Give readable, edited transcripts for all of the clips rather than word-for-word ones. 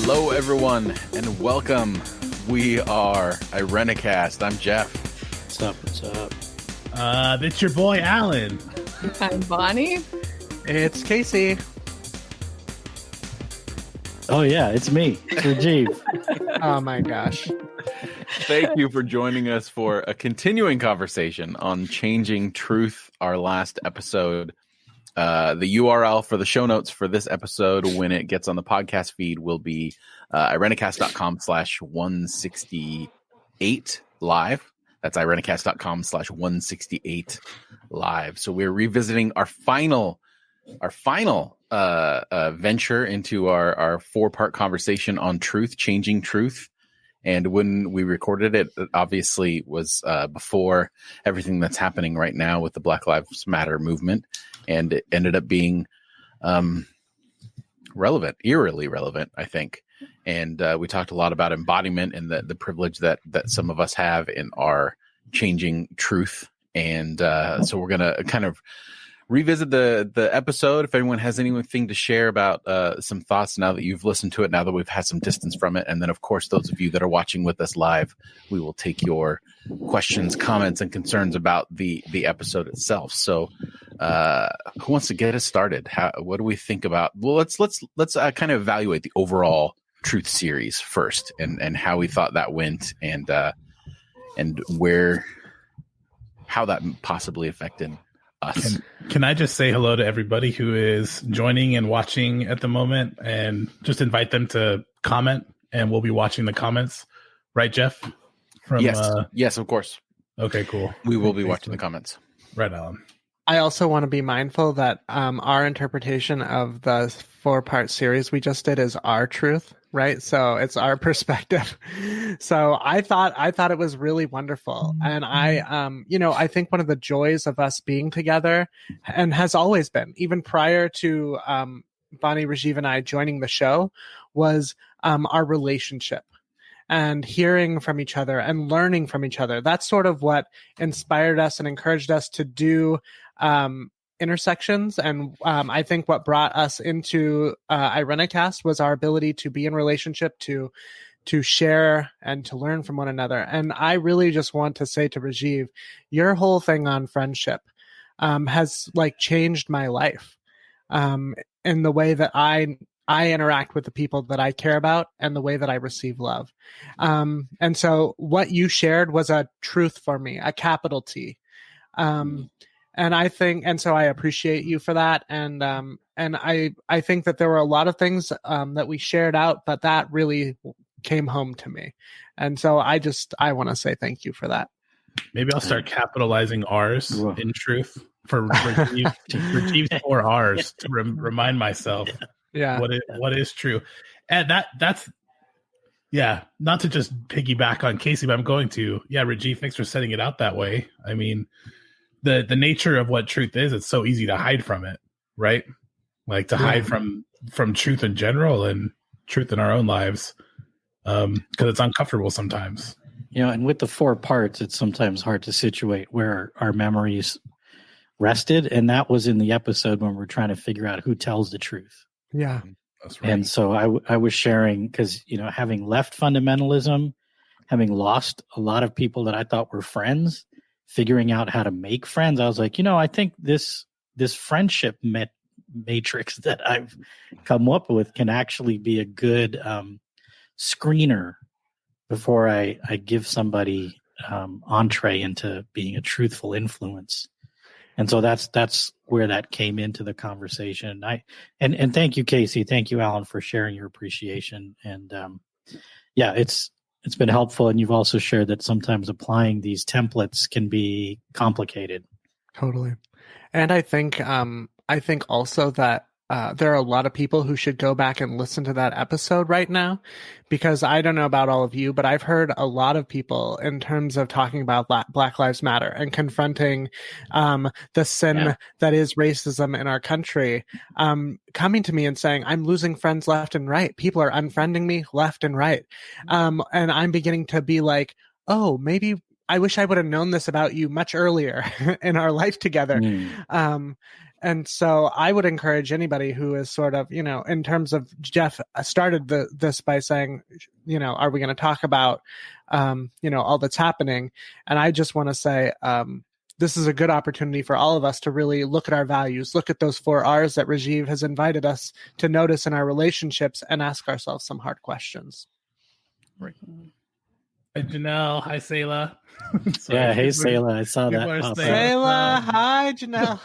Hello, everyone, and welcome. We are Irenicast. I'm Jeff. What's up? What's up? That's your boy, Alan. I'm Bonnie. It's Casey. Oh, yeah, it's me. It's Rajiv. Oh, my gosh. Thank you for joining us for a continuing conversation on Changing Truth, our last episode. The URL for the show notes for this episode, when it gets on the podcast feed, will be irenicast.com/168 live. That's irenicast.com/168 live. So we're revisiting our final venture into our 4-part conversation on truth, changing truth. And when we recorded it, it obviously was before everything that's happening right now with the Black Lives Matter movement. And it ended up being relevant, eerily relevant, I think. And we talked a lot about embodiment and the privilege that some of us have in our changing truth. And so we're going to kind of revisit the episode. If anyone has anything to share about some thoughts now that you've listened to it, now that we've had some distance from it. And then, of course, those of you that are watching with us live, we will take your questions, comments, and concerns about the episode itself. So who wants to get us started? What do we think about? Well, let's kind of evaluate the overall truth series first and how we thought that went and how that possibly affected us. Can I just say hello to everybody who is joining and watching at the moment, and just invite them to comment, and we'll be watching the comments, right, Jeff? Yes, of course. Okay, cool. We will be watching the comments. Right, Alan. I also want to be mindful that our interpretation of the 4-part series we just did is our truth, right? So it's our perspective. So I thought it was really wonderful. And I think one of the joys of us being together, and has always been, even prior to Bonnie, Rajiv, and I joining the show, was our relationship. And hearing from each other and learning from each other. That's sort of what inspired us and encouraged us to do intersections. And I think what brought us into Irenicast was our ability to be in relationship, to share and to learn from one another. And I really just want to say to Rajiv, your whole thing on friendship has changed my life in the way that I interact with the people that I care about and the way that I receive love. And so what you shared was a truth for me, a capital T. And so I appreciate you for that. And I think that there were a lot of things that we shared out, but that really came home to me. And so I want to say thank you for that. Maybe I'll start capitalizing R's in truth for Rajiv's 4 R's to remind myself. Yeah. What is true. And that's not to just piggyback on Casey, but I'm going to. Yeah, Rajiv, thanks for setting it out that way. I mean, the nature of what truth is, it's so easy to hide from it, right? Like to hide from truth in general and truth in our own lives. Because it's uncomfortable sometimes. And with the 4 parts, it's sometimes hard to situate where our memories rested. And that was in the episode when we're trying to figure out who tells the truth. Yeah. That's right. And so I was sharing because, having left fundamentalism, having lost a lot of people that I thought were friends, figuring out how to make friends, I was like, I think this friendship matrix that I've come up with can actually be a good screener before I give somebody entree into being a truthful influence. And so that's where that came into the conversation. And thank you, Casey. Thank you, Alan, for sharing your appreciation. And it's been helpful. And you've also shared that sometimes applying these templates can be complicated. Totally. And I think also that there are a lot of people who should go back and listen to that episode right now, because I don't know about all of you, but I've heard a lot of people in terms of talking about Black Lives Matter and confronting the sin that is racism in our country, coming to me and saying, I'm losing friends left and right. People are unfriending me left and right. And I'm beginning to be like, oh, maybe I wish I would have known this about you much earlier in our life together. And so I would encourage anybody who is sort of, in terms of Jeff started this by saying, are we going to talk about, all that's happening? And I just want to say, this is a good opportunity for all of us to really look at our values, look at those 4 R's that Rajiv has invited us to notice in our relationships and ask ourselves some hard questions. Right. Hi, Janelle. Hi, Selah. Yeah, hey, Selah. I saw that. Selah, hi, Janelle.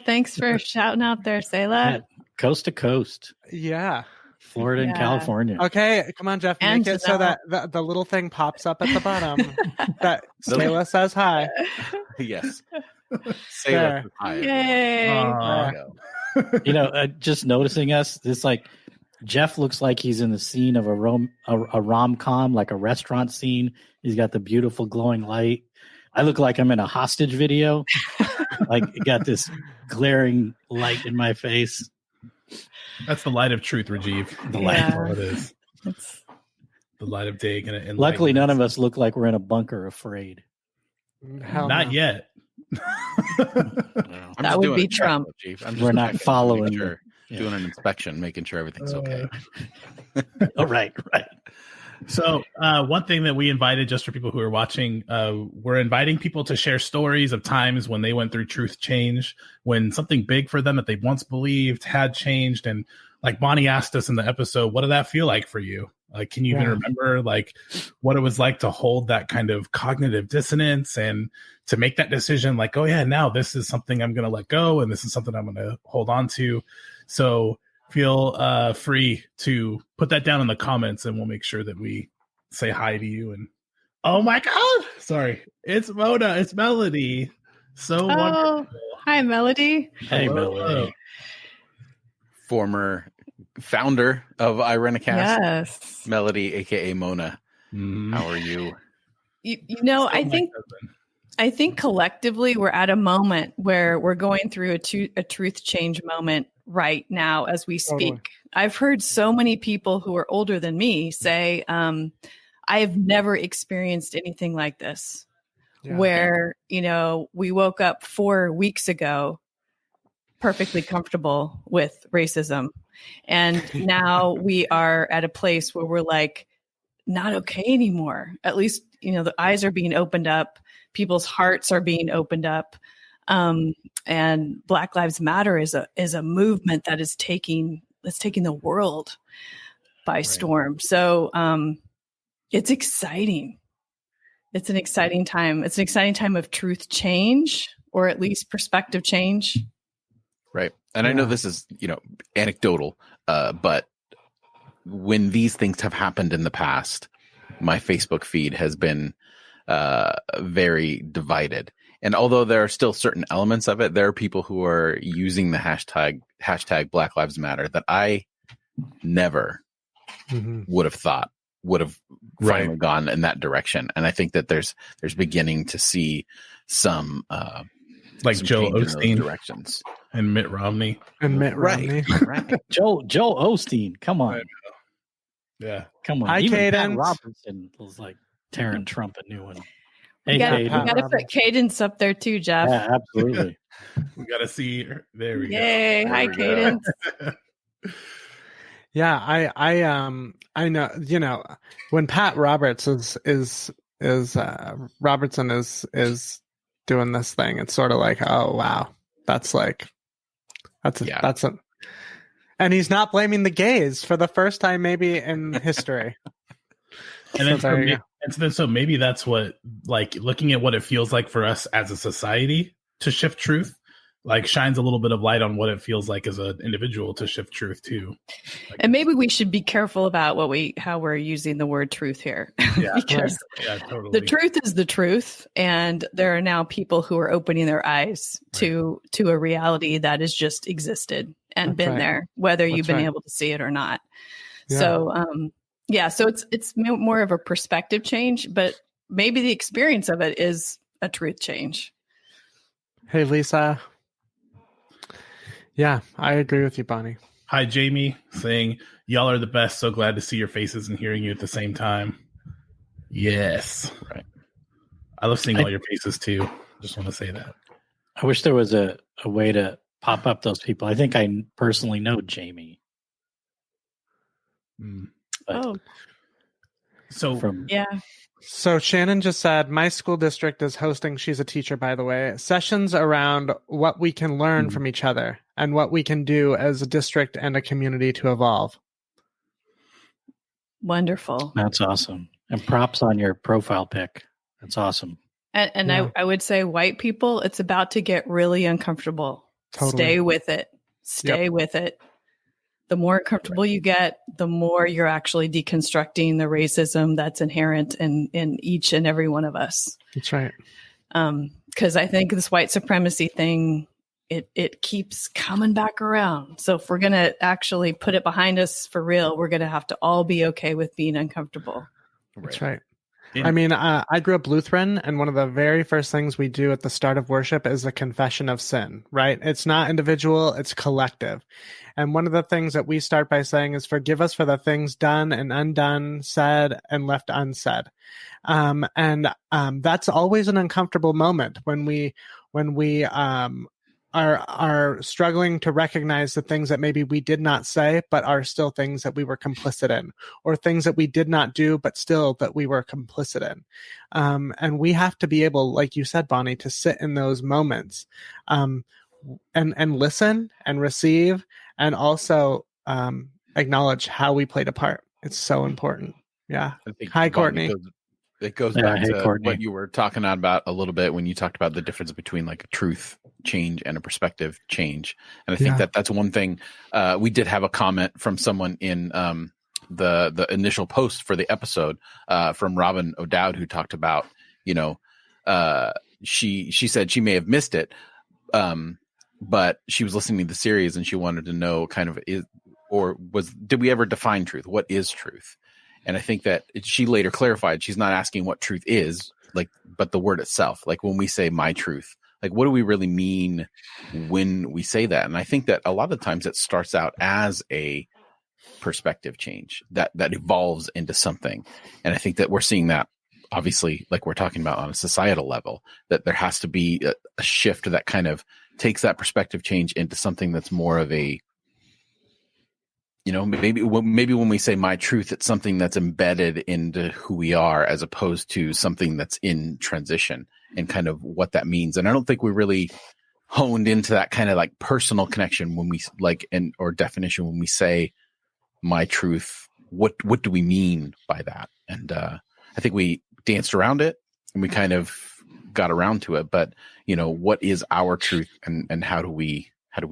Thanks for shouting out there, Selah. Coast to coast. Yeah. Florida and California. Okay, come on, Jeff. Make it so that the little thing pops up at the bottom that Selah says hi. Yes. Selah says hi. Yay. Just noticing us, this Jeff looks like he's in the scene of a rom-com, like a restaurant scene. He's got the beautiful glowing light. I look like I'm in a hostage video. Got this glaring light in my face. That's the light of truth, Rajiv. The light. That's all it is. It's the light of day. Luckily, none of us look like we're in a bunker afraid. Not yet. That would be Trump. We're not following. Doing an inspection, making sure everything's okay. Oh, right. So one thing that we invited just for people who are watching, we're inviting people to share stories of times when they went through truth change, when something big for them that they once believed had changed. And like Bonnie asked us in the episode, what did that feel like for you? Can you even remember what it was like to hold that kind of cognitive dissonance and to make that decision oh yeah, now this is something I'm going to let go and this is something I'm going to hold on to. So feel free to put that down in the comments and we'll make sure that we say hi to you. And oh my God, sorry, it's Mona, it's Melody. So wonderful. Hi, Melody. Hey, Melody. Former founder of Irenicast. Yes. Melody, aka Mona. How are you? I think collectively we're at a moment where we're going through a truth change moment right now as we speak. Totally. I've heard so many people who are older than me say, I've never experienced anything like this, where, we woke up 4 weeks ago perfectly comfortable with racism. And now we are at a place where we're not okay anymore. At least, the eyes are being opened up. People's hearts are being opened up. And Black Lives Matter is a movement that is taking the world by storm. So it's exciting. It's an exciting time. It's an exciting time of truth change, or at least perspective change. Right. And I know this is, anecdotal, but when these things have happened in the past, my Facebook feed has been very divided. And although there are still certain elements of it, there are people who are using the hashtag Black Lives Matter that I never would have thought would have finally gone in that direction. And I think that there's beginning to see some some Joe Osteen directions and Mitt Romney right. Joe Osteen, come on. Yeah, come on. Hi, Even Cadence. Pat Robertson was tearing Trump a new one. Hey, you got to put Cadence up there too, Jeff. Yeah, absolutely. We got to see her. There we go. Yay! Hi, Cadence. Yeah, I know. When Pat Roberts is Robertson is doing this thing, it's sort of oh wow, that's and he's not blaming the gays for the first time maybe in history. And then so maybe that's what looking at what it feels like for us as a society to shift truth shines a little bit of light on what it feels like as an individual to shift truth too. And maybe we should be careful about how we're using the word truth here. Yeah, because totally. The truth is the truth, and there are now people who are opening their eyes to a reality that has just existed and been there, whether you've been able to see it or not. Yeah. So so it's more of a perspective change, but maybe the experience of it is a truth change. Hey, Lisa. Yeah, I agree with you, Bonnie. Hi, Jamie, saying, y'all are the best. So glad to see your faces and hearing you at the same time. Yes. Right. I love seeing all your faces too. Just want to say that. I wish there was a way to pop up those people. I think I personally know Jamie. But Oh, So from yeah. So Shannon just said, my school district is hosting, she's a teacher, by the way, sessions around what we can learn from each other and what we can do as a district and a community to evolve. Wonderful. That's awesome. And props on your profile pic. That's awesome. And Yeah. I would say, white people, it's about to get really uncomfortable. Totally. Stay with it. Stay with it. The more comfortable you get, the more you're actually deconstructing the racism that's inherent in each and every one of us. That's right. Because I think this white supremacy thing, it keeps coming back around. So if we're going to actually put it behind us for real, we're going to have to all be okay with being uncomfortable. That's right. Yeah. I mean, I grew up Lutheran, and one of the very first things we do at the start of worship is the confession of sin, right? It's not individual, it's collective. And one of the things that we start by saying is, forgive us for the things done and undone, said and left unsaid. That's always an uncomfortable moment when we are struggling to recognize the things that maybe we did not say, but are still things that we were complicit in, or things that we did not do, but still that we were complicit in. And we have to be able, like you said, Bonnie, to sit in those moments, and listen and receive, and also acknowledge how we played a part. It's so important. Yeah. I think, Hi, Bonnie, Courtney. It goes Yeah, back hey, to Courtney. what you were talking about a little bit when you talked about the difference between like a truth change and a perspective change. And I think Yeah. that's one thing. We did have a comment from someone in the initial post for the episode from Robin O'Dowd, who talked about, she said she may have missed it, but she was listening to the series and she wanted to know did we ever define truth? What is truth? And I think that she later clarified, she's not asking what truth is, but the word itself. Like when we say my truth, like what do we really mean when we say that? And I think that a lot of times it starts out as a perspective change that evolves into something. And I think that we're seeing that, obviously, like we're talking about on a societal level, that there has to be a shift that kind of takes that perspective change into something that's more of a, maybe when we say my truth, it's something that's embedded into who we are, as opposed to something that's in transition and kind of what that means. And I don't think we really honed into that kind of like personal connection when we or definition when we say my truth. What do we mean by that? And I think we danced around it and we kind of got around to it. But what is our truth, and how do we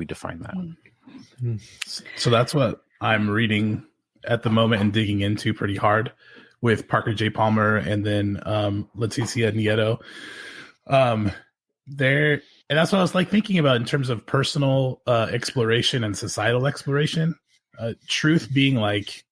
define that? So that's what I'm reading at the moment and digging into pretty hard with Parker J. Palmer and then Leticia Nieto. And that's what I was like thinking about in terms of personal exploration and societal exploration. Truth being like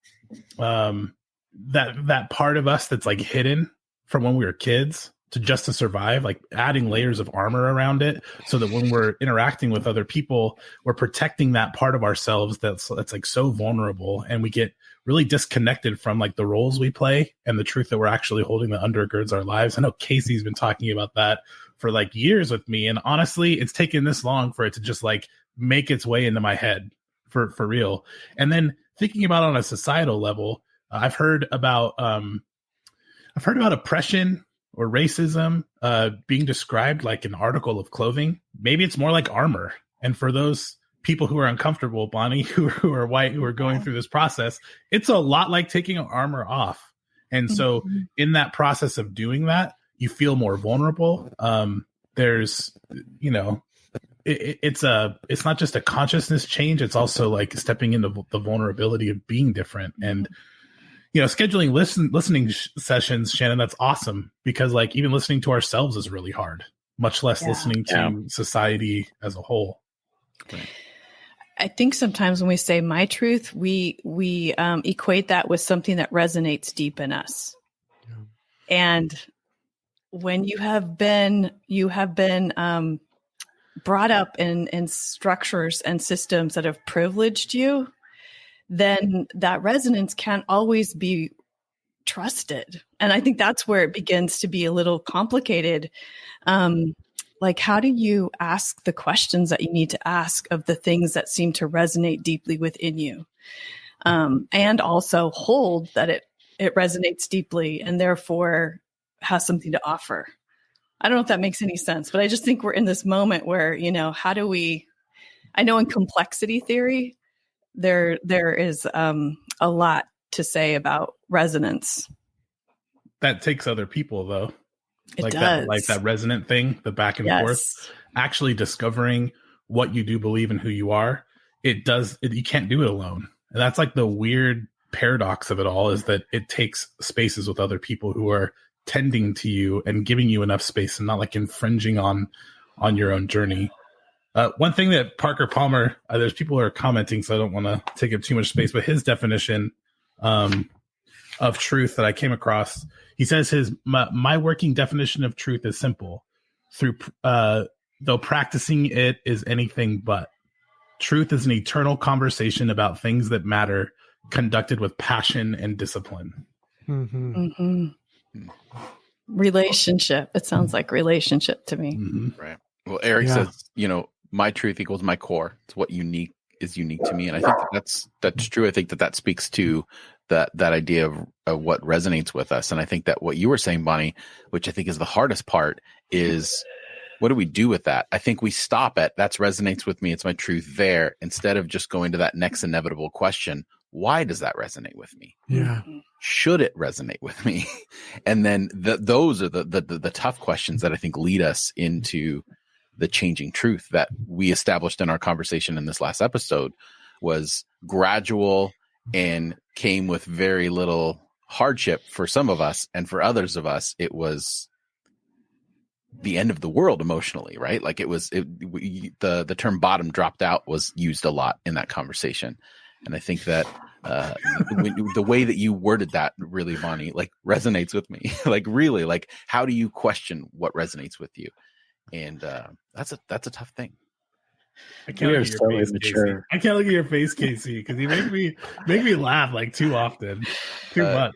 that part of us that's like hidden from when we were kids to survive, like adding layers of armor around it so that when we're interacting with other people, we're protecting that part of ourselves that's like so vulnerable, and we get really disconnected from like the roles we play and the truth that we're actually holding that undergirds our lives. I know Casey's been talking about that for like years with me, and honestly, it's taken this long for it to just like make its way into my head for real. And then thinking about on a societal level, I've heard about oppression or racism being described like an article of clothing. Maybe it's more like armor. And for those people who are uncomfortable, Bonnie, who are white, who are going through this process, it's a lot like taking an armor off. And so in that process of doing that, you feel more vulnerable. There's, it's not just a consciousness change. It's also like stepping into the vulnerability of being different. And scheduling listening sessions, Shannon, that's awesome, because like even listening to ourselves is really hard, much less listening to society as a whole. Right. I think sometimes when we say my truth, we equate that with something that resonates deep in us. Yeah. And when you have been brought up in structures and systems that have privileged you, then that resonance can't always be trusted. And I think that's where it begins to be a little complicated. like, how do you ask the questions that you need to ask of the things that seem to resonate deeply within you? And also hold that it resonates deeply and therefore has something to offer. I don't know if that makes any sense, but I just think we're in this moment where, how do we, I know in complexity theory, there is a lot to say about resonance. That takes other people though. It like does. that resonant thing, the back and forth, actually discovering what you do believe and who you are. You can't do it alone. And that's like the weird paradox of it all, is that it takes spaces with other people who are tending to you and giving you enough space and not like infringing on your own journey. One thing that Parker Palmer, there's people who are commenting, so I don't want to take up too much space, but his definition of truth that I came across, he says my working definition of truth is simple. Though practicing it is anything but. Truth is an eternal conversation about things that matter, conducted with passion and discipline. Mm-hmm. Mm-hmm. Relationship. It sounds like relationship to me. Mm-hmm. Right. Well, Eric says, my truth equals my core. It's what is unique to me. And I think that's true. I think that speaks to that idea of what resonates with us. And I think that what you were saying, Bonnie, which I think is the hardest part, is what do we do with that? I think we stop at that resonates with me. It's my truth there, instead of just going to that next inevitable question. Why does that resonate with me? Yeah. Should it resonate with me? And then those are the tough questions that I think lead us into the changing truth that we established in our conversation in this last episode, was gradual and came with very little hardship for some of us. And for others of us, it was the end of the world emotionally, right? Like the term bottom dropped out was used a lot in that conversation. And I think that the way that you worded that, really, Bonnie, like resonates with me. Like really, like how do you question what resonates with you? And that's a tough thing. I can't look at your face, Casey. I can't look at your face, Casey, because you make me laugh like too often, too much.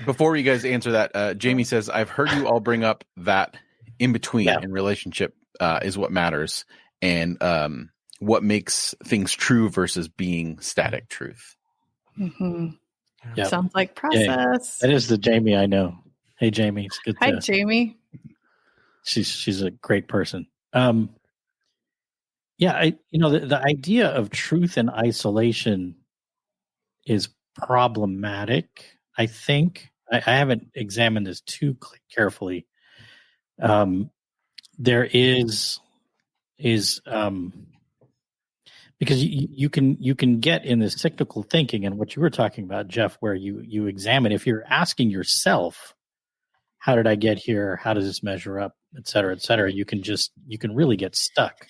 Before you guys answer that, Jamie says, I've heard you all bring up that in between in relationship is what matters, and what makes things true versus being static truth. Mm-hmm. Yep. Sounds like process. That is the Jamie I know. Hey, Jamie, it's good. Hi, Jamie. She's a great person. The idea of truth in isolation is problematic. I think I haven't examined this too carefully. There is because you can get in this cyclical thinking, and what you were talking about, Jeff, where you examine, if you're asking yourself, how did I get here? How does this measure up? Et cetera, you can really get stuck.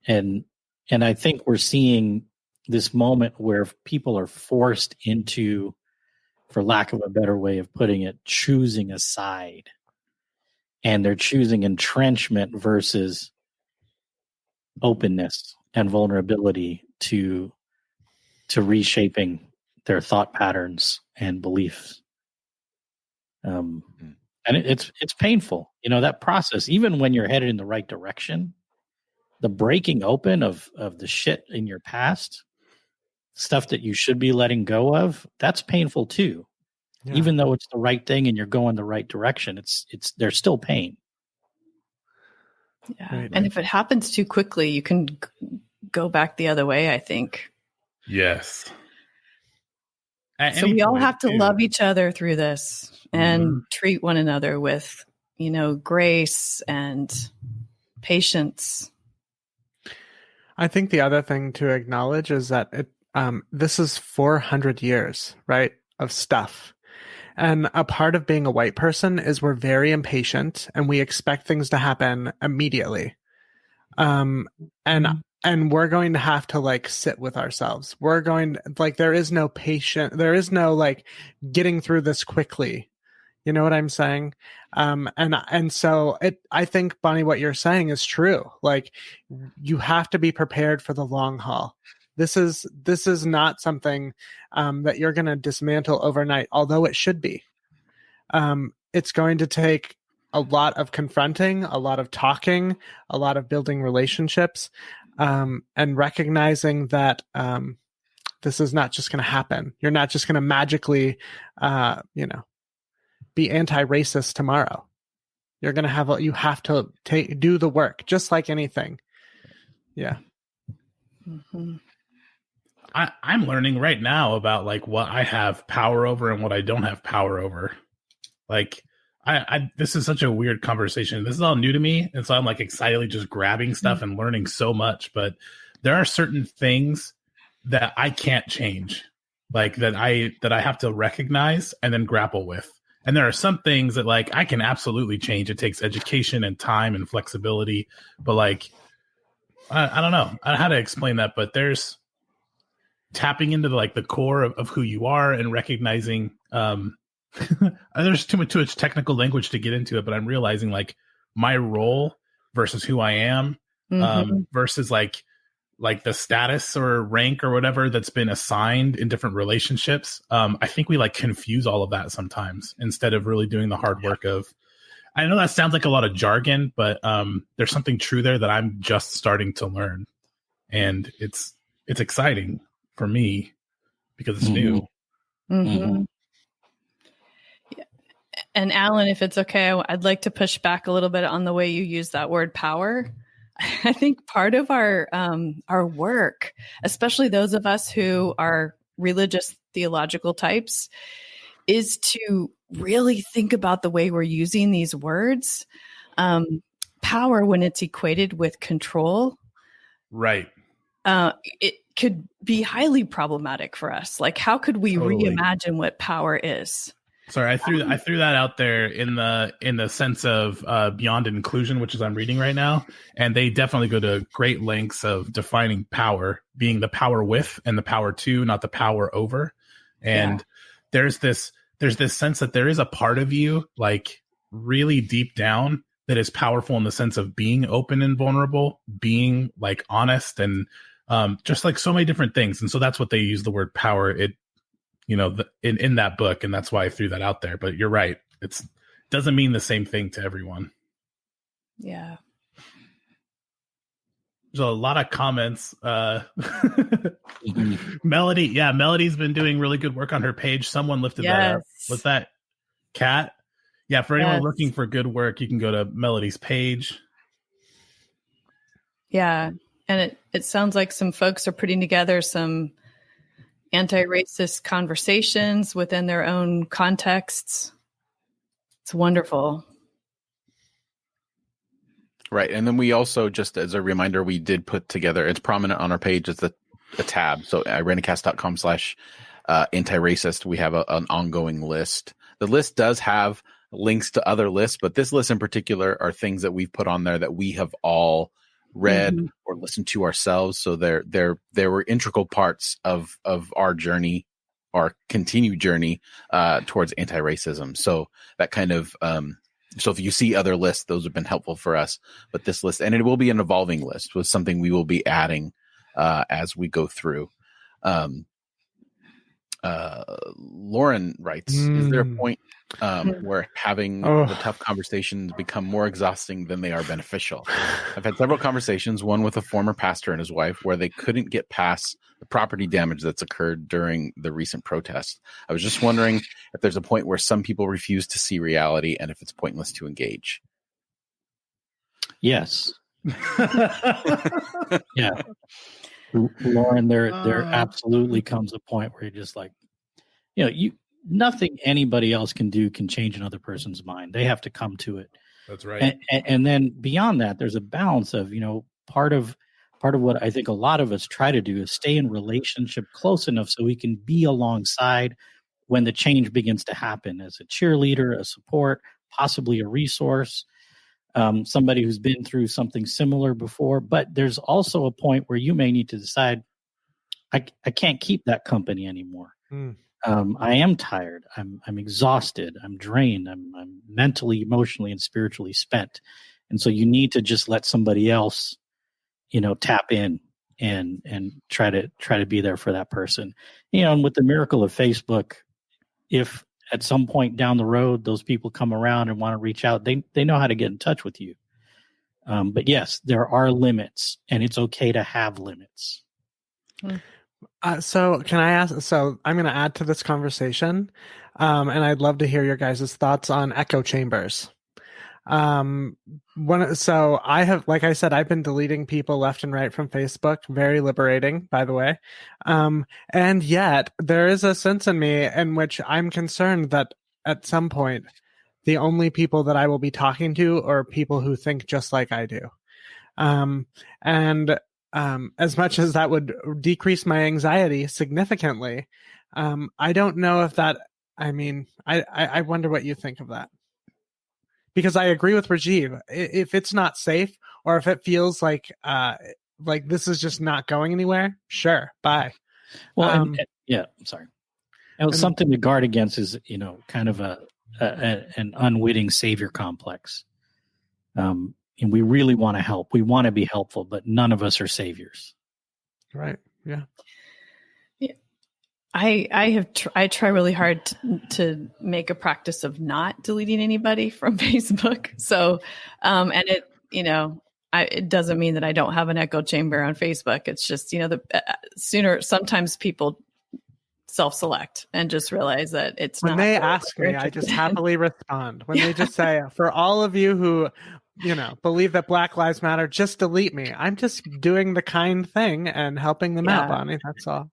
And I think we're seeing this moment where people are forced into, for lack of a better way of putting it, choosing a side. And they're choosing entrenchment versus openness and vulnerability to reshaping their thought patterns and beliefs. And it's painful, that process. Even when you're headed in the right direction, the breaking open of the shit in your past, stuff that you should be letting go of, that's painful too. Yeah. Even though it's the right thing and you're going the right direction, there's still pain. Yeah. Right. And if it happens too quickly, you can go back the other way, I think. Yes. So we all have to love each other through this and treat one another with, grace and patience. I think the other thing to acknowledge is that this is 400 years, right, of stuff. And a part of being a white person is we're very impatient and we expect things to happen immediately. And we're going to have to sit with ourselves. We're going there is no patience. There is no getting through this quickly. You know what I'm saying? And so I think, Bonnie, what you're saying is true. You have to be prepared for the long haul. This is not something that you're going to dismantle overnight, although it should be. It's going to take a lot of confronting, a lot of talking, a lot of building relationships, and recognizing that this is not just going to happen. You're not just going to magically, be anti-racist tomorrow. You're going to you have to do the work, just like anything. Yeah. Mm-hmm. I'm learning right now about like what I have power over and what I don't have power over. Like this is such a weird conversation. This is all new to me. And so I'm like excitedly just grabbing stuff and learning so much, but there are certain things that I can't change, like that I have to recognize and then grapple with. And there are some things that like I can absolutely change. It takes education and time and flexibility, but like, I don't know how to explain that, but there's tapping into like the core of who you are and recognizing, there's too much technical language to get into it, but I'm realizing like my role versus who I am, versus like the status or rank or whatever that's been assigned in different relationships. I think we like confuse all of that sometimes instead of really doing the hard work of, I know that sounds like a lot of jargon, but there's something true there that I'm just starting to learn. And it's exciting for me because it's new. Mm-hmm. Yeah. And Alan, if it's okay, I'd like to push back a little bit on the way you use that word power. I think part of our work, especially those of us who are religious theological types, is to really think about the way we're using these words. Power, when it's equated with control, right? It could be highly problematic for us. Like, how could we reimagine what power is? Sorry, I threw that out there in the sense of Beyond Inclusion, which is I'm reading right now, and they definitely go to great lengths of defining power being the power with and the power to, not the power over. And there's this sense that there is a part of you, like really deep down, that is powerful in the sense of being open and vulnerable, being like honest, and just like so many different things. And so that's what they use the word power. It, in that book, and that's why I threw that out there. But you're right; it doesn't mean the same thing to everyone. Yeah. There's a lot of comments. Melody, Melody's been doing really good work on her page. Someone lifted that up. Was that Kat? Yeah, for anyone looking for good work, you can go to Melody's page. Yeah, and it sounds like some folks are putting together some anti-racist conversations within their own contexts. It's wonderful. Right. And then we also, just as a reminder, we did put together, it's prominent on our page as a tab. So irenicast.com/anti-racist, we have an ongoing list. The list does have links to other lists, but this list in particular are things that we've put on there that we have all read or listened to ourselves. So there were integral parts of our journey, our continued journey towards anti-racism. So that kind of, so if you see other lists, those have been helpful for us. But this list, and it will be an evolving list, with something we will be adding as we go through. Lauren writes, is there a point where having the tough conversations become more exhausting than they are beneficial? I've had several conversations, one with a former pastor and his wife, where they couldn't get past the property damage that's occurred during the recent protest. I was just wondering if there's a point where some people refuse to see reality and if it's pointless to engage. Yes. Yeah. Lauren, there absolutely comes a point where you're just like, nothing anybody else can do can change another person's mind. They have to come to it. That's right. And then beyond that, there's a balance of, part of what I think a lot of us try to do is stay in relationship close enough so we can be alongside when the change begins to happen, as a cheerleader, a support, possibly a resource, somebody who's been through something similar before. But there's also a point where you may need to decide, I can't keep that company anymore. I am tired. I'm exhausted. I'm drained. I'm mentally, emotionally, and spiritually spent. And so you need to just let somebody else, tap in and try to be there for that person. And with the miracle of Facebook, if at some point down the road, those people come around and want to reach out, they know how to get in touch with you. But yes, there are limits, and it's okay to have limits. So can I ask? So I'm going to add to this conversation, and I'd love to hear your guys' thoughts on echo chambers. So I have, like I said, I've been deleting people left and right from Facebook. Very liberating, by the way. And yet there is a sense in me in which I'm concerned that at some point, the only people that I will be talking to are people who think just like I do. As much as that would decrease my anxiety significantly, I don't know if that, I wonder what you think of that. Because I agree with Rajiv. If it's not safe, or if it feels like this is just not going anywhere, sure, bye. Well, sorry. And something to guard against is, kind of an unwitting savior complex. And we really want to help. We want to be helpful, but none of us are saviors. Right. Yeah. I try really hard to make a practice of not deleting anybody from Facebook. So, and it doesn't mean that I don't have an echo chamber on Facebook. It's just, sometimes people self-select and just realize that it's when not. When they ask me, I just happily respond. When they just say, for all of you who, believe that Black Lives Matter, just delete me. I'm just doing the kind thing and helping them out, Bonnie. That's all.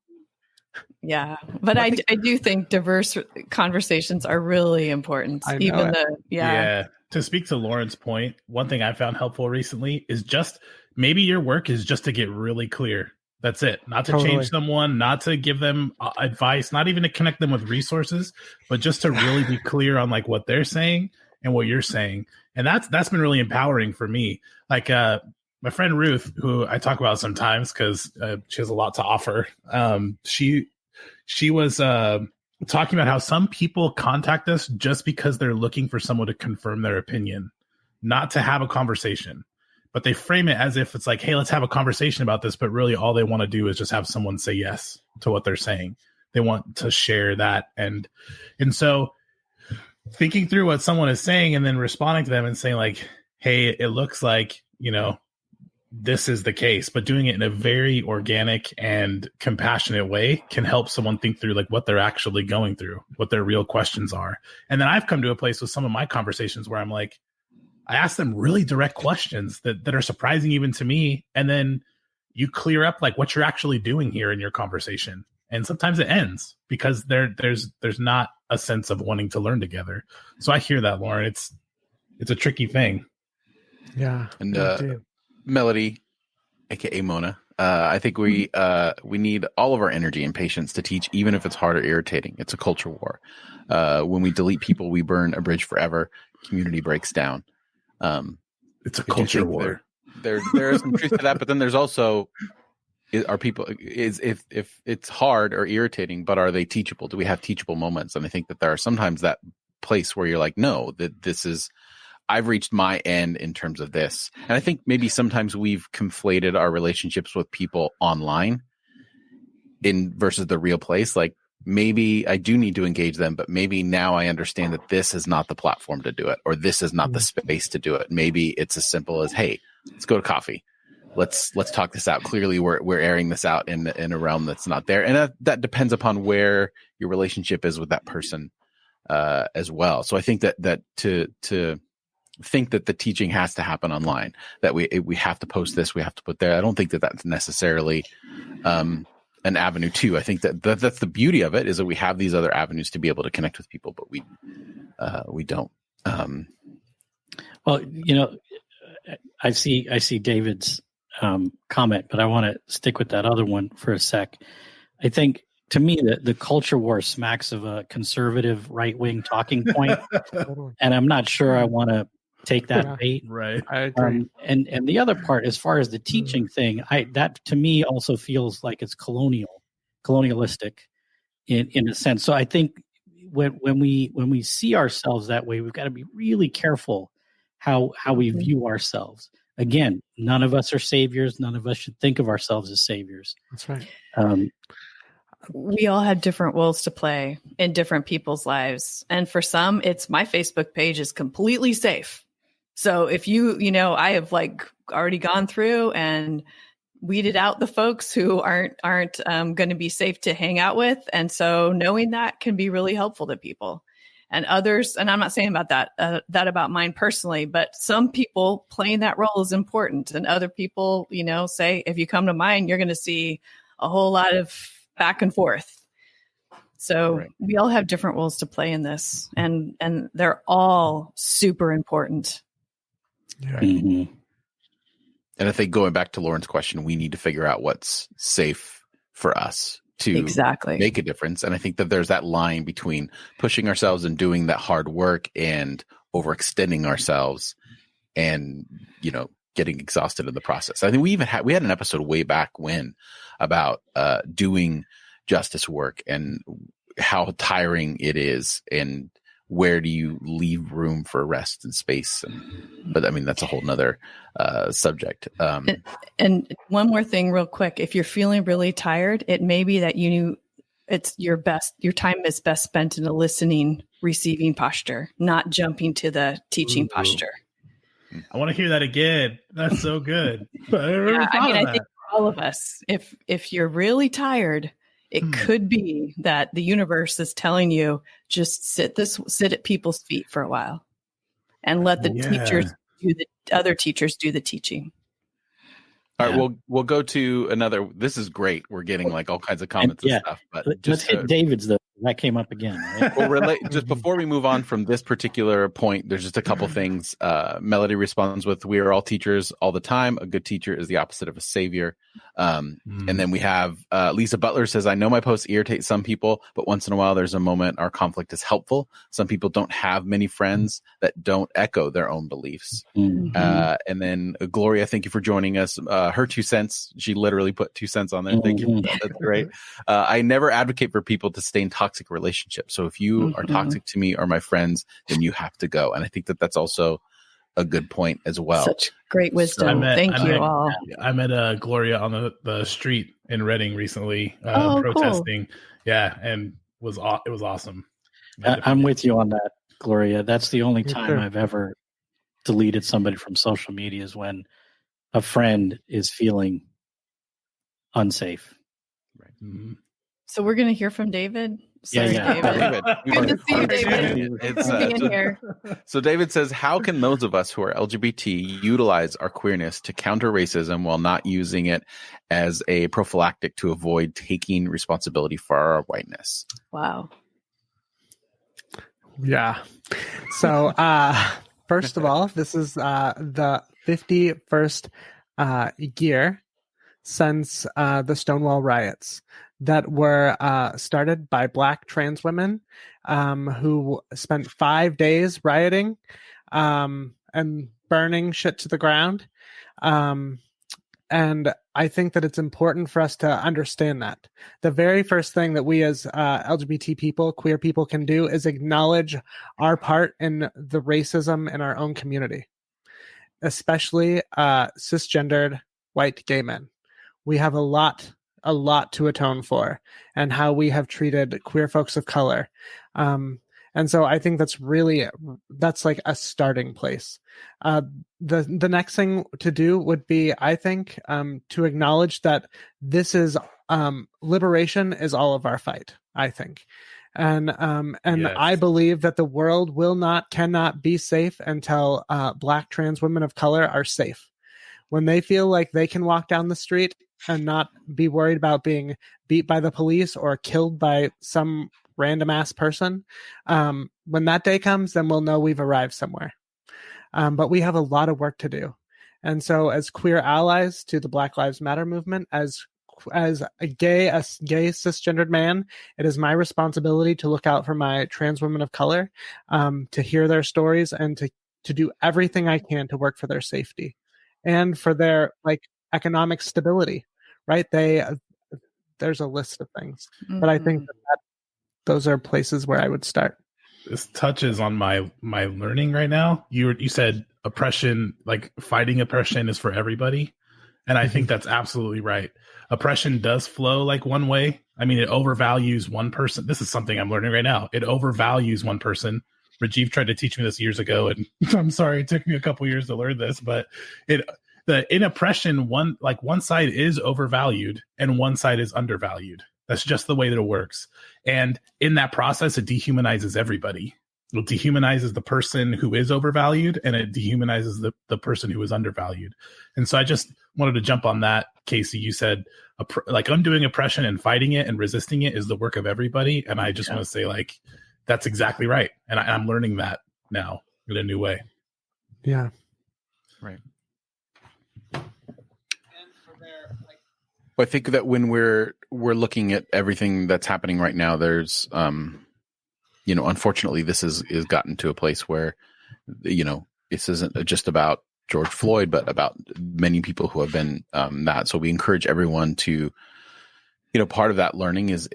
Yeah, but I do think diverse conversations are really important. To speak to Lauren's point, one thing I found helpful recently is just maybe your work is just to get really clear. That's it. Not to change someone, not to give them advice, not even to connect them with resources, but just to really be clear on like what they're saying and what you're saying. And that's been really empowering for me. Like my friend Ruth, who I talk about sometimes because she has a lot to offer. She was talking about how some people contact us just because they're looking for someone to confirm their opinion, not to have a conversation. But they frame it as if it's like, hey, let's have a conversation about this. But really all they want to do is just have someone say yes to what they're saying. They want to share that. And so thinking through what someone is saying and then responding to them and saying like, hey, it looks like, this is the case, but doing it in a very organic and compassionate way can help someone think through like what they're actually going through, what their real questions are. And then I've come to a place with some of my conversations where I'm like, I ask them really direct questions that are surprising even to me. And then you clear up like what you're actually doing here in your conversation. And sometimes it ends because there's not a sense of wanting to learn together. So I hear that, Lauren. It's a tricky thing. Yeah. And Melody, aka Mona, I think we need all of our energy and patience to teach, even if it's hard or irritating. It's a culture war. When we delete people, we burn a bridge forever. Community breaks down. It's a culture war. There is some truth to that, but then there's also if it's hard or irritating, but are they teachable? Do we have teachable moments? And I think that there are sometimes that place where you're like, no, that this is. I've reached my end in terms of this. And I think maybe sometimes we've conflated our relationships with people online versus the real place. Like maybe I do need to engage them, but maybe now I understand that this is not the platform to do it, or this is not the space to do it. Maybe it's as simple as, hey, let's go to coffee. Let's talk this out. Clearly we're airing this out in a realm that's not there. And that depends upon where your relationship is with that person as well. So I think that to think that the teaching has to happen online, that we have to post this, we have to put there. I don't think that that's necessarily an avenue too. I think that's the beauty of it, is that we have these other avenues to be able to connect with people, but we don't. Well, I see David's comment, but I want to stick with that other one for a sec. I think to me the culture war smacks of a conservative right-wing talking point, and I'm not sure I want to take that bait. Right. I agree. And the other part, as far as the teaching thing, that to me also feels like it's colonialistic in a sense. So I think when we see ourselves that way, we've got to be really careful how we view ourselves. Again, none of us are saviors. None of us should think of ourselves as saviors. That's right. we all have different roles to play in different people's lives. And for some, it's my Facebook page is completely safe. So if I have like already gone through and weeded out the folks who aren't going to be safe to hang out with. And so knowing that can be really helpful to people. And others, and I'm not saying about that about mine personally, but some people playing that role is important. And other people, say, if you come to mine, you're going to see a whole lot of back and forth. So we all have different roles to play in this, and they're all super important. Yeah. Mm-hmm. And I think going back to Lauren's question, we need to figure out what's safe for us to make a difference. And I think that there's that line between pushing ourselves and doing that hard work and overextending ourselves and, getting exhausted in the process. I think we had an episode way back when about doing justice work and how tiring it is and where do you leave room for rest and space. But I mean, that's a whole nother subject. And one more thing real quick, if you're feeling really tired, it may be that it's your time is best spent in a listening, receiving posture, not jumping to the teaching posture. I want to hear that again. That's so good. I think for all of us, if you're really tired, it could be that the universe is telling you just sit at people's feet for a while and let the other teachers do the teaching. All right, we'll go to another. This is great. We're getting like all kinds of comments and stuff. But let's hit David's though. That came up again. Right? Well, just before we move on from this particular point, there's just a couple things. Melody responds with, "We are all teachers all the time. A good teacher is the opposite of a savior." And then we have Lisa Butler says, "I know my posts irritate some people, but once in a while there's a moment our conflict is helpful. Some people don't have many friends that don't echo their own beliefs." Mm-hmm. And then Gloria, thank you for joining us. Her 2 cents, she literally put 2 cents on there. Thank you for that. That's great. I never advocate for people to stay in toxic relationships. So if you are toxic to me or my friends, then you have to go. And I think that that's also a good point as well. Such great wisdom. Thank you all. I met Gloria on the street in Reading recently, protesting. Cool. Yeah, and it was awesome. I'm with you on that, Gloria. That's the only time I've ever deleted somebody from social media is when a friend is feeling unsafe. Right. Mm-hmm. So we're going to hear from David. Sorry, David. Good to see you, David. Being here. So David says, how can those of us who are LGBT utilize our queerness to counter racism while not using it as a prophylactic to avoid taking responsibility for our whiteness? Wow. Yeah. So first of all, this is the 51st year since the Stonewall riots that were started by Black trans women who spent 5 days rioting and burning shit to the ground. And I think that it's important for us to understand that. The very first thing that we as LGBT people, queer people can do is acknowledge our part in the racism in our own community, especially cisgendered white gay men. We have a lot to atone for and how we have treated queer folks of color. And so I think that's like a starting place. The next thing to do would be, I think, to acknowledge that this is liberation is all of our fight, I think. And yes. I believe that the world cannot be safe until Black trans women of color are safe. When they feel like they can walk down the street and not be worried about being beat by the police or killed by some random ass person, when that day comes, then we'll know we've arrived somewhere. But we have a lot of work to do. And so as queer allies to the Black Lives Matter movement, as a gay cisgendered man, it is my responsibility to look out for my trans women of color, to hear their stories and to do everything I can to work for their safety and for their economic stability, right? There's a list of things, but I think that those are places where I would start. This touches on my learning right now. You said oppression, like fighting oppression is for everybody. And I think that's absolutely right. Oppression does flow like one way. I mean, it overvalues one person. This is something I'm learning right now. It overvalues one person. Rajiv tried to teach me this years ago, and I'm sorry it took me a couple years to learn this, but in oppression, one side is overvalued and one side is undervalued. That's just the way that it works. And in that process, it dehumanizes everybody. It dehumanizes the person who is overvalued, and it dehumanizes the person who is undervalued. And so I just wanted to jump on that. Casey, you said undoing oppression and fighting it and resisting it is the work of everybody. And I just want to say that's exactly right. And I'm learning that now in a new way. Yeah. Right. I think that when we're looking at everything that's happening right now, there's, unfortunately, this is gotten to a place where, this isn't just about George Floyd, but about many people who have been that. So we encourage everyone to, part of that learning is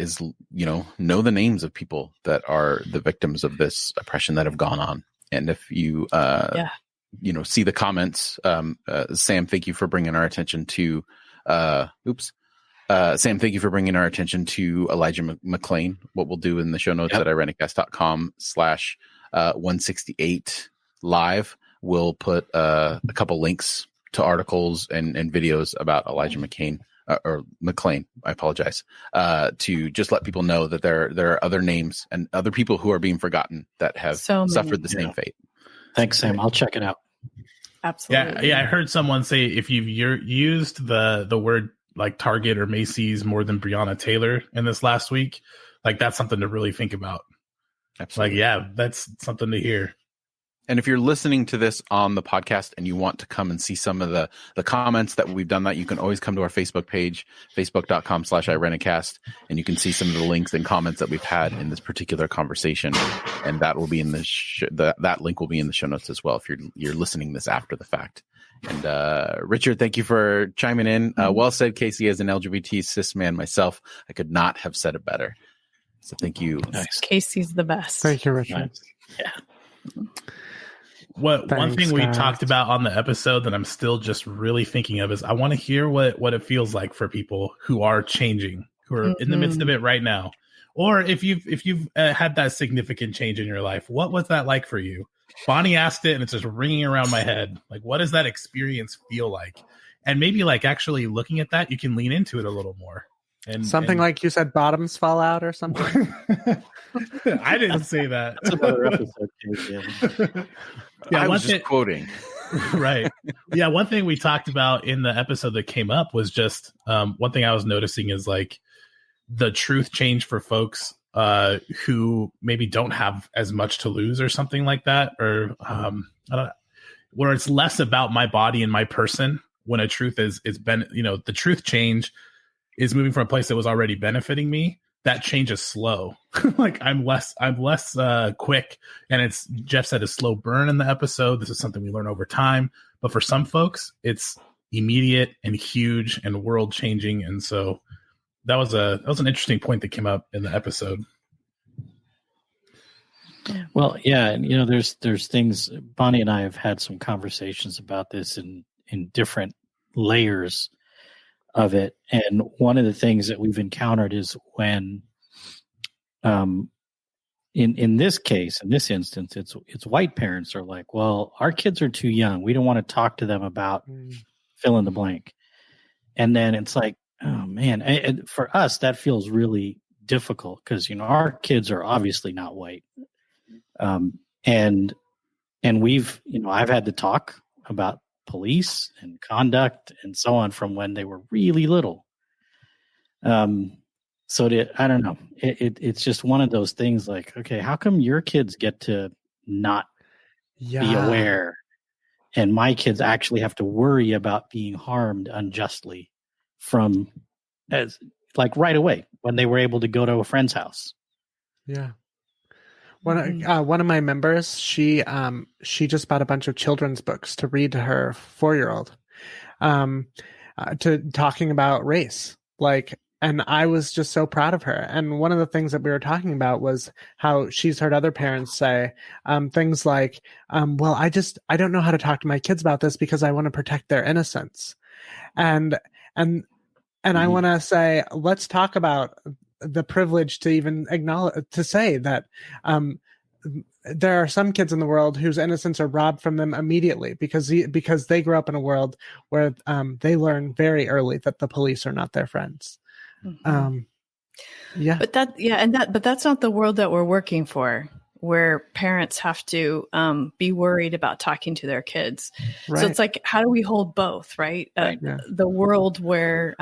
know the names of people that are the victims of this oppression that have gone on. And if you, see the comments, Sam, thank you for bringing our attention to. Sam, thank you for bringing our attention to Elijah McClain. What we'll do in the show notes at irenicast.com/168 live, we'll put a couple links to articles and videos about Elijah McClain, I apologize, to just let people know that there are other names and other people who are being forgotten that have suffered the same fate. Thanks, Sam. I'll check it out. Absolutely. Yeah. I heard someone say if you've used the word like Target or Macy's more than Breonna Taylor in this last week, that's something to really think about. Absolutely. That's something to hear. And if you're listening to this on the podcast and you want to come and see some of the comments that we've done, that you can always come to our Facebook page, facebook.com/irenicast, and you can see some of the links and comments that we've had in this particular conversation. And that will be in that link will be in the show notes as well if you're listening this after the fact. And Richard, thank you for chiming in. Well said, Casey. As an LGBT cis man myself, I could not have said it better. So thank you. Nice. Casey's the best. Thank you, Richard. Nice. Yeah. One thing we talked about on the episode that I'm still just really thinking of is I want to hear what it feels like for people who are changing, who are in the midst of it right now. Or if you've had that significant change in your life, what was that like for you? Bonnie asked it and it's just ringing around my head. What does that experience feel like? And maybe actually looking at that, you can lean into it a little more. And something like you said, bottoms fall out or something. I didn't say that. That's another episode, Casey. I was just quoting. Right. Yeah. One thing we talked about in the episode that came up was just one thing I was noticing is the truth change for folks who maybe don't have as much to lose or something like that, or where it's less about my body and my person when a truth is been, the truth change is moving from a place that was already benefiting me. That change is slow. I'm less quick. And it's, Jeff said, a slow burn in the episode. This is something we learn over time. But for some folks, it's immediate and huge and world changing. And so that was an interesting point that came up in the episode. Well, yeah. And, there's things, Bonnie and I have had some conversations about this in different layers of it. And one of the things that we've encountered is when, in this case, in this instance, it's white parents are like, well, our kids are too young. We don't want to talk to them about fill in the blank. And then it's like, oh man, and for us, that feels really difficult because, our kids are obviously not white. And we've, I've had to talk about police and conduct and so on from when they were really little. So I don't know. It's just one of those things okay, how come your kids get to not be aware and my kids actually have to worry about being harmed unjustly from right away when they were able to go to a friend's house? Yeah. One of my members, she just bought a bunch of children's books to read to her 4-year-old, to talking about race. And I was just so proud of her. And one of the things that we were talking about was how she's heard other parents say things like, well, I don't know how to talk to my kids about this because I want to protect their innocence. And I want to say, let's talk about the privilege to even acknowledge, to say that there are some kids in the world whose innocence are robbed from them immediately because they grew up in a world where they learn very early that the police are not their friends. Yeah. But that's not the world that we're working for, where parents have to be worried about talking to their kids. Right. So it's like, how do we hold both, right? Yeah. The world where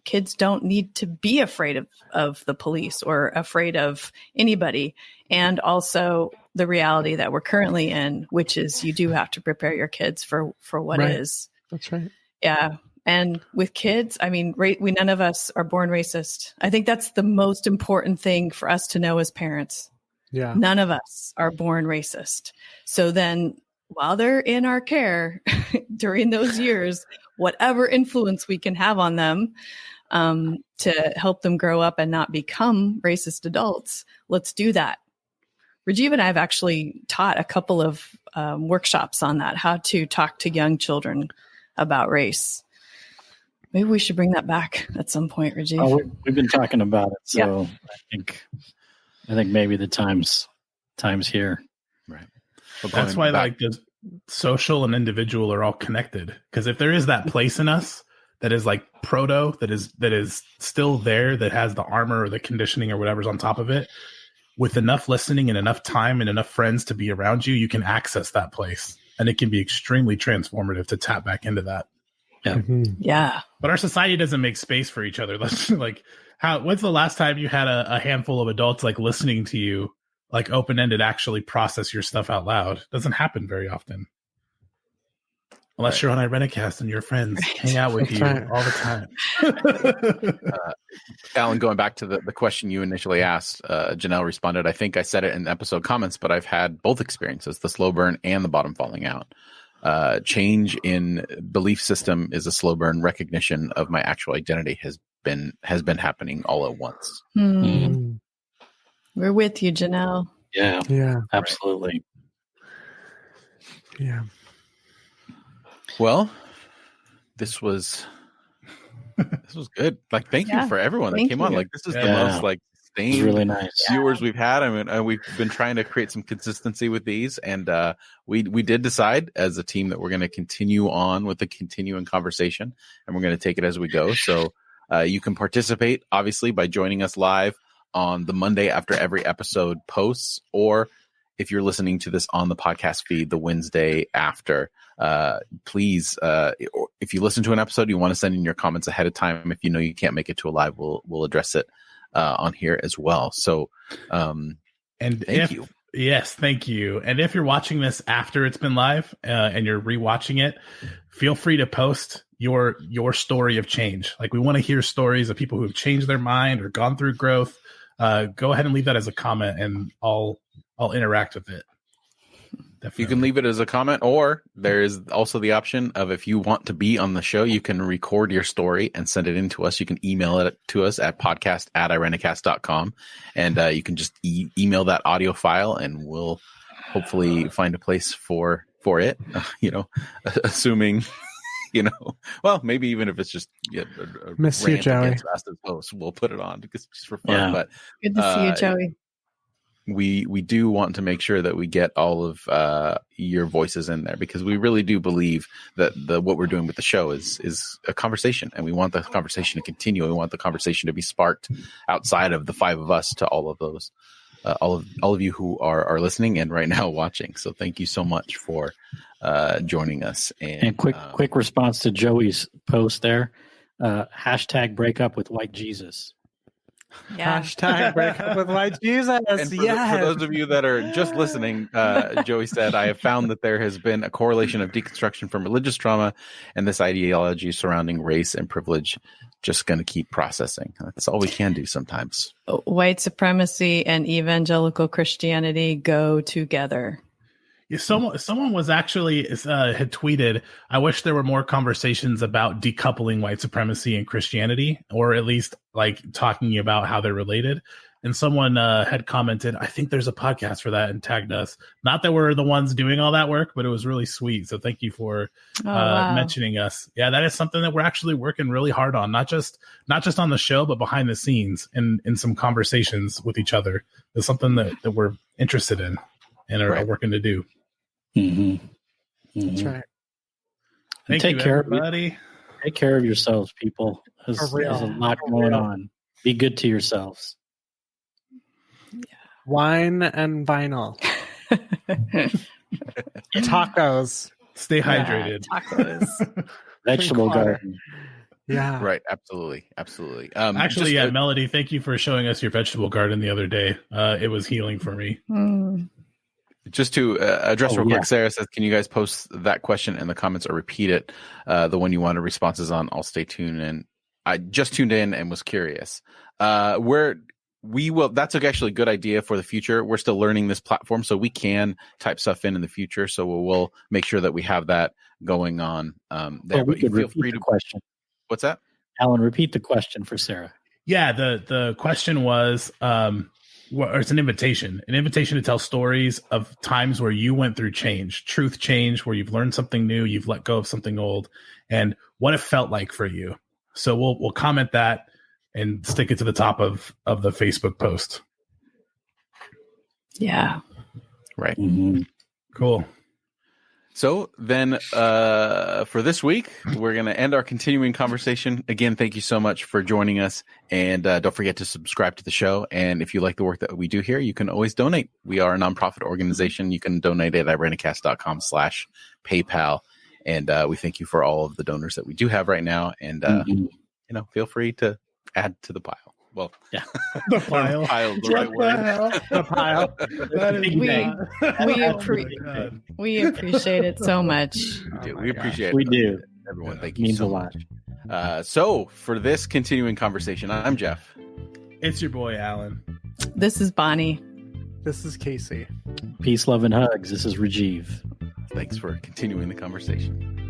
kids don't need to be afraid of the police or afraid of anybody. And also the reality that we're currently in, which is you do have to prepare your kids for what is. That's right. Yeah. And with kids, I mean, we none of us are born racist. I think that's the most important thing for us to know as parents. Yeah. None of us are born racist. So then while they're in our care during those years, whatever influence we can have on them to help them grow up and not become racist adults, let's do that. Rajiv and I have actually taught a couple of workshops on that, how to talk to young children about race. Maybe we should bring that back at some point, Rajiv. Oh, we've been talking about it, so yeah. I think maybe the time's here. Right. That's why like the social and individual are all connected. Because if there is that place in us that is like proto, that is still there, that has the armor or the conditioning or whatever's on top of it, with enough listening and enough time and enough friends to be around you, you can access that place. And it can be extremely transformative to tap back into that. Yeah. Mm-hmm. Yeah. But our society doesn't make space for each other. Like, when's the last time you had a handful of adults like listening to you, like open-ended, actually process your stuff out loud? Doesn't happen very often. Unless you're on Irenicast and your friends hang out with you all the time. Alan, going back to the question you initially asked, Janelle responded, I think I said it in episode comments, but I've had both experiences, the slow burn and the bottom falling out. Change in belief system is a slow burn. Recognition of my actual identity has been happening all at once. Mm. We're with you, Janelle. Yeah, absolutely. Yeah. Well, this was good. Like, thank you for everyone that came on. Like, this is the most like sustained really nice viewers we've had. I mean, we've been trying to create some consistency with these, and we did decide as a team that we're going to continue on with the continuing conversation, and we're going to take it as we go. So you can participate obviously by joining us live on the Monday after every episode posts, or if you're listening to this on the podcast feed, the Wednesday after. Please, if you listen to an episode, you want to send in your comments ahead of time. If you know you can't make it to a live, we'll address it on here as well. So, and thank you. Yes, thank you. And if you're watching this after it's been live and you're rewatching it, feel free to post your story of change. Like, we want to hear stories of people who have changed their mind or gone through growth. Go ahead and leave that as a comment, and I'll interact with it. Definitely. You can leave it as a comment, or there is also the option of, if you want to be on the show, you can record your story and send it in to us. You can email it to us at podcast@irenicast.com, and you can just email that audio file, and we'll hopefully find a place for it, assuming, well, maybe even if it's just a miss you, Joey. We'll put it on because just for fun. Yeah. But good to see you, Joey. We do want to make sure that we get all of your voices in there, because we really do believe that what we're doing with the show is a conversation, and we want the conversation to continue. We want the conversation to be sparked outside of the five of us to all of those, all of you who are listening and right now watching. So thank you so much for joining us. And quick response to Joey's post there. Hashtag break up with white Jesus. Yeah. Hashtag break up with white Jesus. And for those of you that are just listening, Joey said, I have found that there has been a correlation of deconstruction from religious trauma and this ideology surrounding race and privilege. Just going to keep processing. That's all we can do sometimes. White supremacy and evangelical Christianity go together. Yeah, someone was actually had tweeted, I wish there were more conversations about decoupling white supremacy and Christianity, or at least like talking about how they're related. and someone had commented, I think there's a podcast for that, and tagged us. Not that we're the ones doing all that work, but it was really sweet. So thank you for wow. mentioning us. Yeah, that is something that we're actually working really hard on, not just on the show, but behind the scenes in some conversations with each other. It's something that we're interested in and are working to do. Mm-hmm. That's right. Thank Take you, care, everybody. Take care of yourselves, people. There's a lot going on. Be good to yourselves. Wine and vinyl. Tacos. Stay hydrated. Tacos. Vegetable Drink water. garden. Yeah. Right. Absolutely. Actually, Melody, thank you for showing us your vegetable garden the other day. It was healing for me. Just to address real quick, Sarah says, can you guys post that question in the comments or repeat it? The one you wanted responses on. I'll stay tuned. And I just tuned in and was curious. That's actually a good idea for the future. We're still learning this platform, so we can type stuff in the future. So we'll make sure that we have that going on there. We could repeat the question. What's that? Alan, repeat the question for Sarah. Yeah, the question was, or it's an invitation to tell stories of times where you went through truth change, where you've learned something new, you've let go of something old, and what it felt like for you. So we'll comment that and stick it to the top of the Facebook post. Yeah. Right. Mm-hmm. Cool. So then for this week, we're going to end our continuing conversation. Again, thank you so much for joining us. And don't forget to subscribe to the show. And if you like the work that we do here, you can always donate. We are a nonprofit organization. You can donate at irenicast.com/PayPal. And we thank you for all of the donors that we do have right now. And, feel free to add to the pile. Well, yeah, the pile. Pile, the right word. The pile. That is we appreciate it so much. We appreciate it. We do. Everyone, thank It you means so a lot. much. So for this continuing conversation, I'm Jeff. It's your boy, Alan. This is Bonnie. This is Casey. Peace, love, and hugs. This is Rajiv. Thanks for continuing the conversation.